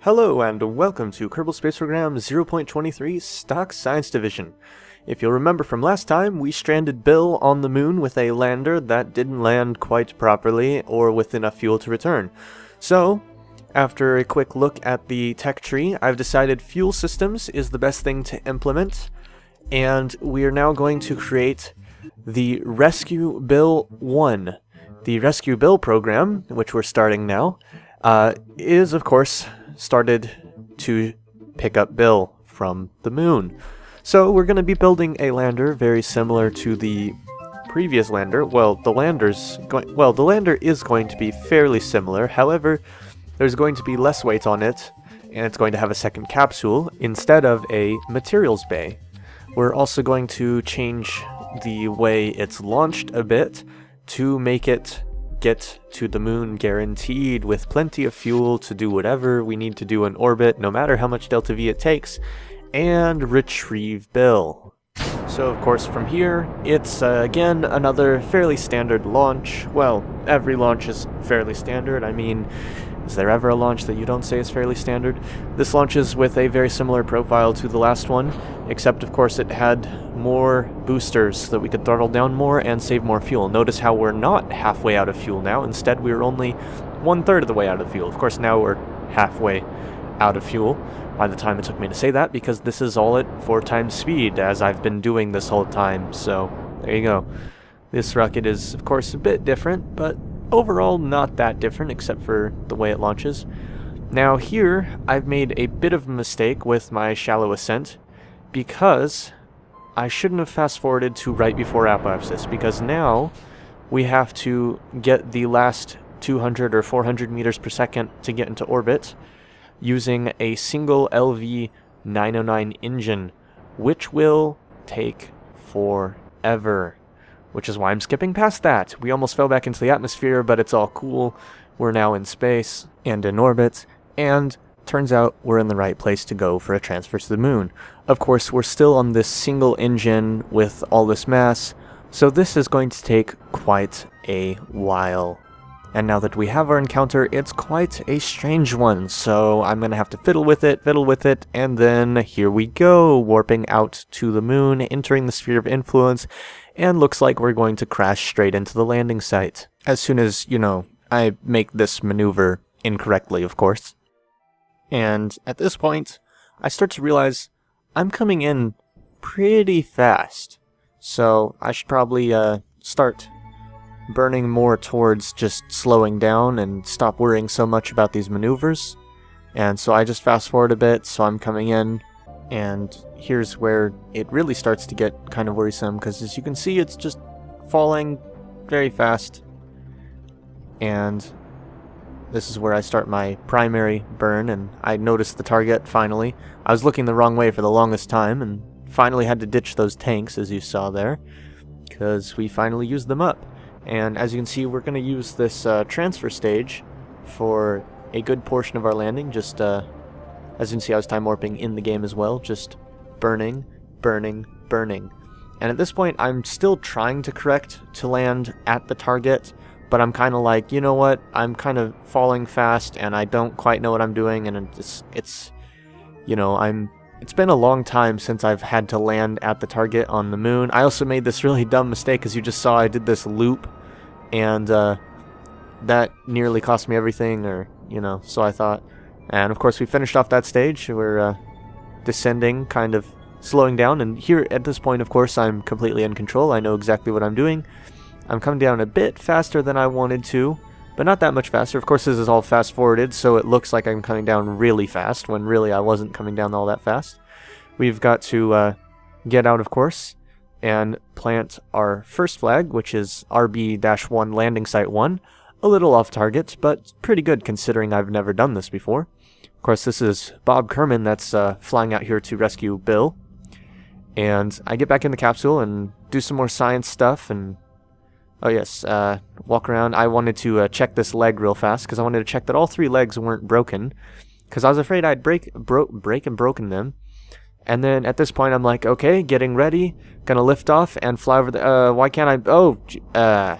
Hello and welcome to Kerbal Space Program 0.23 Stock Science Division. If you'll remember from last time, we stranded Bill on the moon with a lander that didn't land quite properly or with enough fuel to return. So, after a quick look at the tech tree, I've decided fuel systems is the best thing to implement, and we are now going to create the Rescue Bill 1. The Rescue Bill program, which we're starting now, is of course started to pick up Bill from the moon. So we're going to be building a lander very similar to the previous lander. The lander is going to be fairly similar. However, there's going to be less weight on it, and it's going to have a second capsule instead of a materials bay. We're also going to change the way it's launched a bit to make it get to the moon guaranteed with plenty of fuel to do whatever we need to do in orbit, no matter how much delta V it takes, and retrieve Bill. So of course from here, it's again another fairly standard launch. Well, every launch is fairly standard. I mean, is there ever a launch that you don't say is fairly standard? This launches with a very similar profile to the last one, except of course it had more boosters so that we could throttle down more and save more fuel. Notice how we're not halfway out of fuel now. Instead, we were only 1/3 of the way out of fuel. Of course, now we're halfway out of fuel by the time it took me to say that, because this is all at 4 times speed, as I've been doing this whole time. So, there you go. This rocket is, of course, a bit different, but overall not that different except for the way it launches. Now here, I've made a bit of a mistake with my shallow ascent, because I shouldn't have fast forwarded to right before apoapsis, because now we have to get the last 200 or 400 meters per second to get into orbit using a single LV-909 engine, which will take forever. Which is why I'm skipping past that. We almost fell back into the atmosphere, but it's all cool. We're now in space and in orbit, and turns out we're in the right place to go for a transfer to the moon. Of course, we're still on this single engine with all this mass, so this is going to take quite a while. And now that we have our encounter, it's quite a strange one, so I'm going to have to fiddle with it, and then here we go, warping out to the moon, entering the sphere of influence, and looks like we're going to crash straight into the landing site. As soon as, I make this maneuver incorrectly, of course. And at this point, I start to realize I'm coming in pretty fast. So I should probably start burning more towards just slowing down and stop worrying so much about these maneuvers. And so I just fast forward a bit, so I'm coming in. And here's where it really starts to get kind of worrisome, because as you can see, it's just falling very fast. And this is where I start my primary burn, and I noticed the target finally. I was looking the wrong way for the longest time, and finally had to ditch those tanks, as you saw there, because we finally used them up. And as you can see, we're going to use this transfer stage for a good portion of our landing, just as you can see, I was time warping in the game as well, just burning. And at this point, I'm still trying to correct to land at the target, but I'm kind of like, you know what, I'm kind of falling fast, and I don't quite know what I'm doing, and it's been a long time since I've had to land at the target on the moon. I also made this really dumb mistake, as you just saw. I did this loop, and that nearly cost me everything, so I thought. And of course we finished off that stage. We're descending, kind of slowing down, and here at this point, of course, I'm completely in control. I know exactly what I'm doing. I'm coming down a bit faster than I wanted to, but not that much faster. Of course, this is all fast forwarded, so it looks like I'm coming down really fast, when really I wasn't coming down all that fast. We've got to get out, of course, and plant our first flag, which is RB-1 Landing Site 1. A little off target, but pretty good considering I've never done this before. Of course, this is Bob Kerman that's flying out here to rescue Bill. And I get back in the capsule and do some more science stuff, and oh yes, walk around. I wanted to check this leg real fast, because I wanted to check that all 3 legs weren't broken, because I was afraid I'd broken them. And then at this point, I'm like, okay, getting ready, gonna lift off and fly over the, why can't I,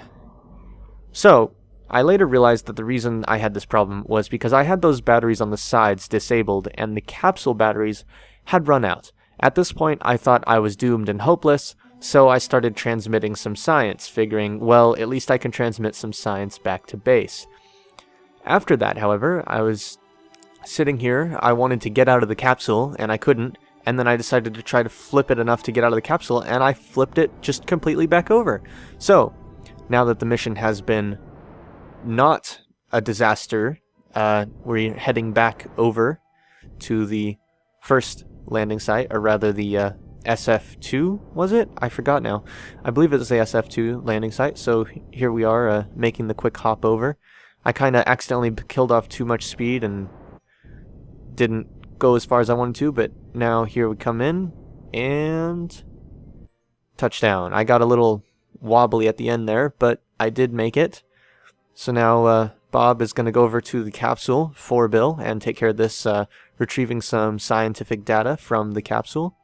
so, I later realized that the reason I had this problem was because I had those batteries on the sides disabled, and the capsule batteries had run out. At this point, I thought I was doomed and hopeless, so I started transmitting some science, figuring, well, at least I can transmit some science back to base. After that, however, I was sitting here, I wanted to get out of the capsule, and I couldn't, and then I decided to try to flip it enough to get out of the capsule, and I flipped it just completely back over. So, now that the mission has been not a disaster, we're heading back over to the first landing site, or rather the SF2, was it? I forgot now. I believe it was the SF2 landing site, so here we are making the quick hop over. I kind of accidentally killed off too much speed and didn't go as far as I wanted to, but now here we come in, and touchdown. I got a little wobbly at the end there, but I did make it. So now Bob is going to go over to the capsule for Bill and take care of this, retrieving some scientific data from the capsule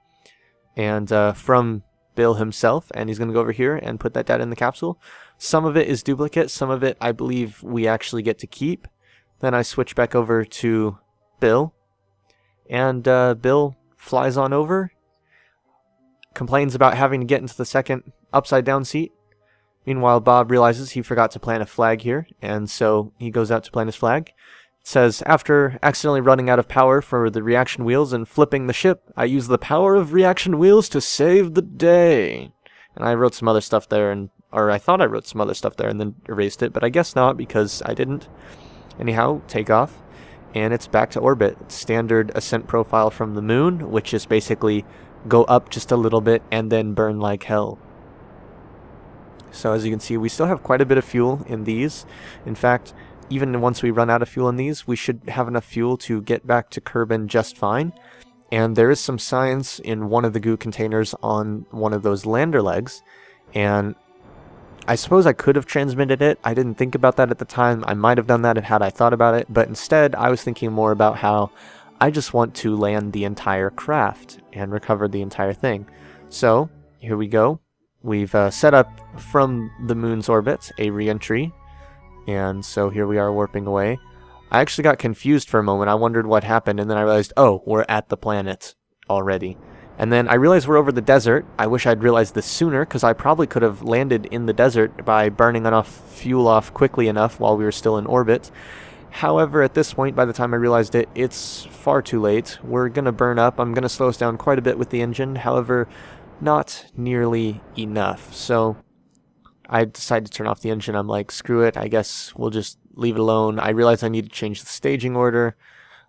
and from Bill himself, and he's going to go over here and put that data in the capsule. Some of it is duplicate, some of it I believe we actually get to keep. Then I switch back over to Bill, and Bill flies on over, complains about having to get into the second upside down seat. Meanwhile, Bob realizes he forgot to plant a flag here, and so he goes out to plant his flag. It says, after accidentally running out of power for the reaction wheels and flipping the ship, I used the power of reaction wheels to save the day. And I wrote some other stuff there, or I thought I wrote some other stuff there and then erased it, but I guess not because I didn't. Anyhow, take off, and it's back to orbit. Standard ascent profile from the moon, which is basically go up just a little bit and then burn like hell. So as you can see, we still have quite a bit of fuel in these. In fact, even once we run out of fuel in these, we should have enough fuel to get back to Kerbin just fine. And there is some science in one of the goo containers on one of those lander legs. And I suppose I could have transmitted it. I didn't think about that at the time. I might have done that had I thought about it. But instead, I was thinking more about how I just want to land the entire craft and recover the entire thing. So, here we go. We've set up from the moon's orbit a re-entry, and so here we are warping away. I actually got confused for a moment. I wondered what happened, and then I realized, oh, we're at the planet already. And then I realized we're over the desert. I wish I'd realized this sooner, because I probably could have landed in the desert by burning enough fuel off quickly enough while we were still in orbit. However, at this point, by the time I realized it, it's far too late. We're going to burn up. I'm going to slow us down quite a bit with the engine. However, not nearly enough. So I decided to turn off the engine. I'm like, screw it. I guess we'll just leave it alone. I realized I need to change the staging order.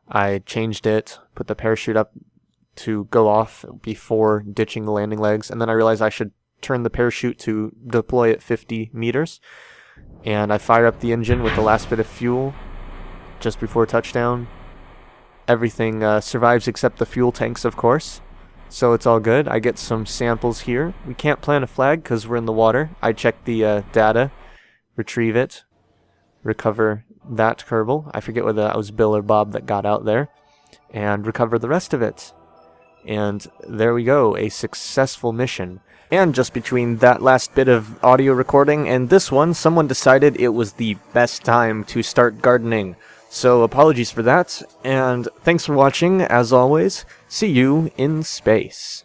I changed it, put the parachute up to go off before ditching the landing legs. And then I realized I should turn the parachute to deploy at 50 meters. And I fire up the engine with the last bit of fuel just before touchdown. Everything survives except the fuel tanks, of course. So it's all good. I get some samples here. We can't plant a flag because we're in the water. I check the data, retrieve it, recover that Kerbal. I forget whether that was Bill or Bob that got out there. And recover the rest of it. And there we go, a successful mission. And just between that last bit of audio recording and this one, someone decided it was the best time to start gardening. So apologies for that, and thanks for watching, as always. See you in space.